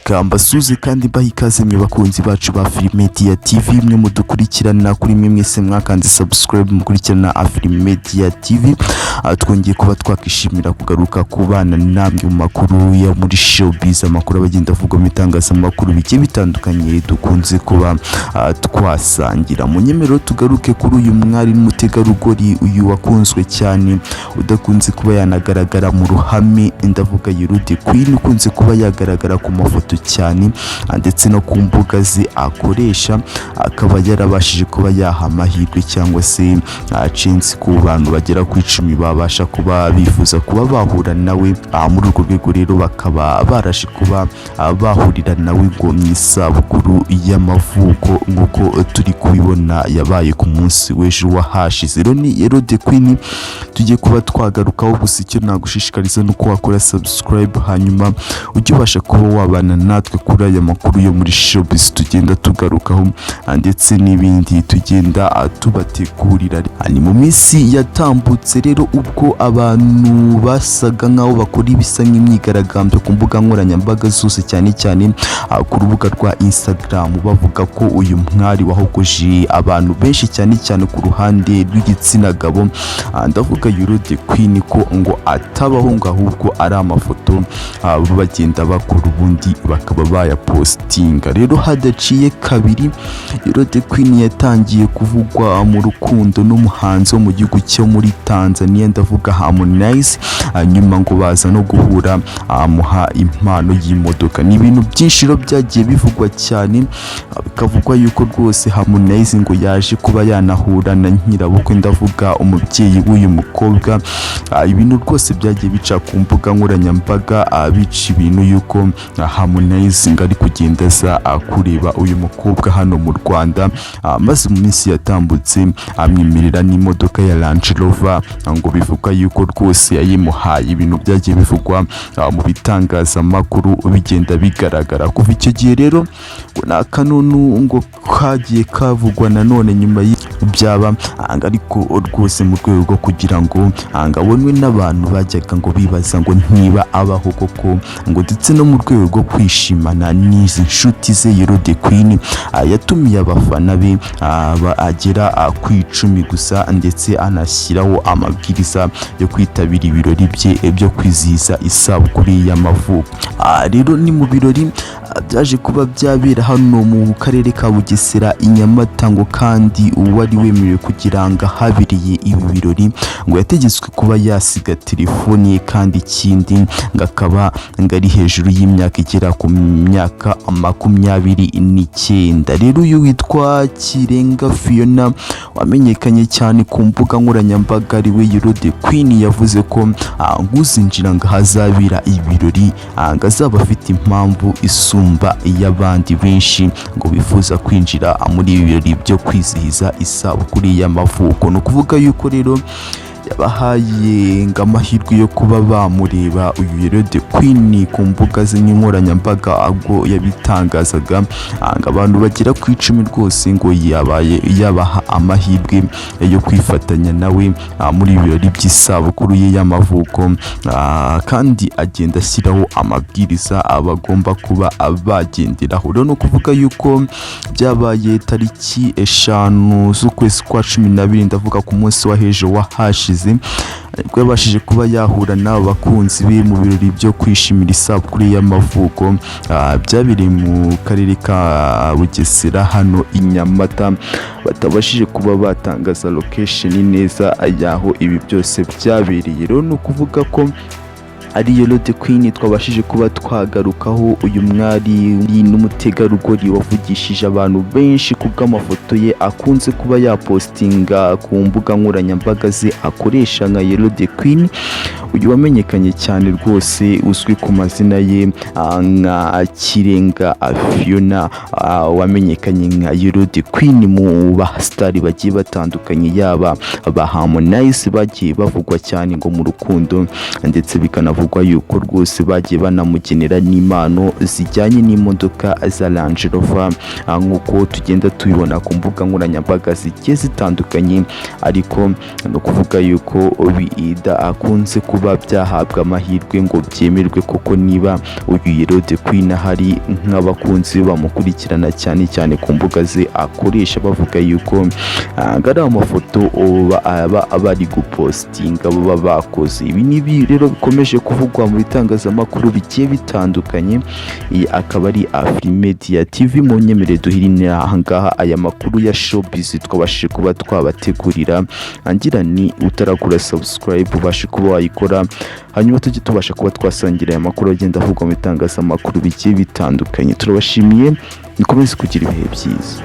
reka mbasuze kandi mbaha ikaze mwe bakunzi bacu ba Media TV mwe mudukurikirana kuri mwe mwese mwakanze subscribe mukurikirana Media TV. Twongeye kuba twakishimira kugaruka kubana namwe mu makuru ya muri showbiz, amakuru abagenda avugwa mu itangazamakuru bigiye bitandukanye dukunze kuba twasangira. Mu nyemero tugaruke kuri uyu mwari n'umutegarugori uyu wakunzwe cyane udakunze kuba yanagaragara mu ruhame, ndavuga YOLO the QUEEN, ukunze kuba yagaragara ku mafoto cyane ndetse no ku mbuga ze akoresha, akaba yarabashije kuba yaha amahirwe cyangwa se chance ku bantu bagera ku 10 babasha kuba bifuza kuba bahura nawe. Muri urwo rwego rero bakaba barashe kuba bahurira nawe ngo mu isabukuru y'amavuko nk'uko turi kubibona yabaye ku munsi w'ejo wahashize. Rero ni YOLO the QUEEN tugiye kuba twagarukaho, gusa icyo nagushishikariza nuko wakora subscribe hanyuma ujye ubasha kuba wabana natwe kuri aya makuru yo muri showbiz tugenda tugarukaho ndetse n'ibindi tugenda tubategurira. Ni mu minsi yatambutse rero ubwo abantu basaga nkaho bakora ibisa nk'imyigaragambyo ku mbuga nkoranyambaga zose, cyane cyane ku rubuga rwa Instagram, bavuga ko uyu mwari wahogoje abantu benshi cyane cyane ku ruhande rw'igitsina gabo, ndavuga YOLO the QUEEN, ko ngo atabaho ngo ahubwo ari amafoto bagenda bakora ubundi bakaba bayapostinga. Rero hadaciye kabiri YOLO the QUEEN yatangiye kuvugwa mu rukundo n'umuhanzi wo mu gihugu cyo muri Tanzania, ndavuga HARMONAZ, nyuma ngo baza no guhura amuha impano y'imodoka. Ni ibintu byinshi rero byagiye bivugwa cyane, bikavugwa yuko rwose HARMONAZ ngo yaje kuba yanahura na nyirabukwe, ndavuga umubyeyi w'uyu mukobwa. Ibintu rwose byagiye bica ku mbuga nkoranyambaga, bica ibintu yuko HARMONAZ ngo ari kugenda aza kureba uyu mukobwa hano mu Rwanda, maze mu minsi yatambutse amwemerera n'imodoka ya Range Rover, ngo bivuga yuko rwose yayimuhaye. Ibintu byagiye bivugwa mu bitangazamakuru bigenda bigaragara kuva icyo gihe. Rero ngo n'akanunu ngo kagiye kavugwa nanone nyuma byaba ariko rwose mu rwego rwo kugira ngo abonwe n'abantu bajyaga ngo bibaza ngo ntiba abaho koko, ngo ndetse no mu rwego rwo kwishimana n'izi nshuti ze YOLO the QUEEN yatumiye abafana be agera ku 10 gusa, ndetse anashyiraho amabwiriza yo kwitabira ibirori bye byo kwizihiza isabukuru y'amavuko. Rero ni mu birori byaje kuba byabera hano mu karere ka Bugesera i Nyamata, ngo kandi uwari wemerewe kugira ngo habereye ibi birori ngo yategetswe kuba yasiga telefoni ye, kandi ikindi ngo akaba ngari hejuru y'imyaka igera ku myaka 29. Rero uyu witwa Kirenga Fiona wamenyekanye cyane ku mbuga nkoranyambaga ari we YOLO the QUEEN yavuze ko nguzinjira ngo hazabira ibirori ngo azaba afite impamvu isumba y'abandi benshi ngo bifuza kwinjira muri ibi birori byo kwizihiza isabukuru y'amavuko. No kuvuga yuko rero yabahaye ngo amahirwe yo kuba bamureba uyu YOLO the QUEEN ku mbuga ze nkoranyambaga, ubwo yabitangazaga ngo abantu bagera ku 10 rwose ngo yabaha amahirwe yo kwifatanya nawe muri ibirori by'isabukuru ye y'amavuko, kandi agenda ashyiraho amabwiriza abagomba kuba bagenderaho. Rero no kuvuga yuko byabaye tariki 5 z'ukwezi kwa 12, ndavuga ku munsi wa hejo wahashize, ariko yabashije kuba yahura n'aba bakunzi be mu birori byo kwishimira isabukuru y'amavuko byabereye mu karere ka Bugesera hano i Nyamata. Batabashije kuba batangaza location neza yaho ibi byose byabereye. Rero no kuvuga ko ari YOLO the QUEEN twabashije kuba twagarukaho, uyu mwari n'umutegarugori wavugishije abantu benshi ku bw'amafoto ye akunze kuba yapostinga ku mbuga nkoranyambaga ze akoresha nka YOLO the QUEEN. Uyu wamenyekanye cyane rwose uzwi ku mazina ye nka Kirenga Fiona, wamenyekanye nka YOLO the QUEEN mu basitari bagiye batandukanye, yaba ba HARMONAZ bagiye bavugwa cyane ngo mu rukundo, ndetse bikanavuga bivugwa yuko rwose bagiye banamugenera n'impano zijyanye n'imodoka za Range Rover nk'uko tugenda tubibona ku mbuga nkoranyambaga zigiye zitandukanye, ariko no kuvuga yuko bida akunze kuba byahabwa amahirwe ngo byemerwe koko niba uyu YOLO the QUEEN hari nk'abakunzi bamukurikirana cyane cyane ku mbuga ze akoresha bavuga yuko ari amafoto aba bari gupostinga baba bakoze. Ibi nibi rero bikomeje kuvugwa mu bitangazamakuru bigiye bitandukanye. Iyi akaba ari Afrimedia TV, mu nyemere duhirinira ahangaha aya makuru ya showbiz twabashije kuba twabategurira. Angira ni utarakora subscribe ubashe kuba wayikora, hanyuma tujye tubasha kuba twasangira aya makuru agenda avugwa mu bitangazamakuru bigiye bitandukanye. Turabashimiye, nikomeze kugira ibihe byiza.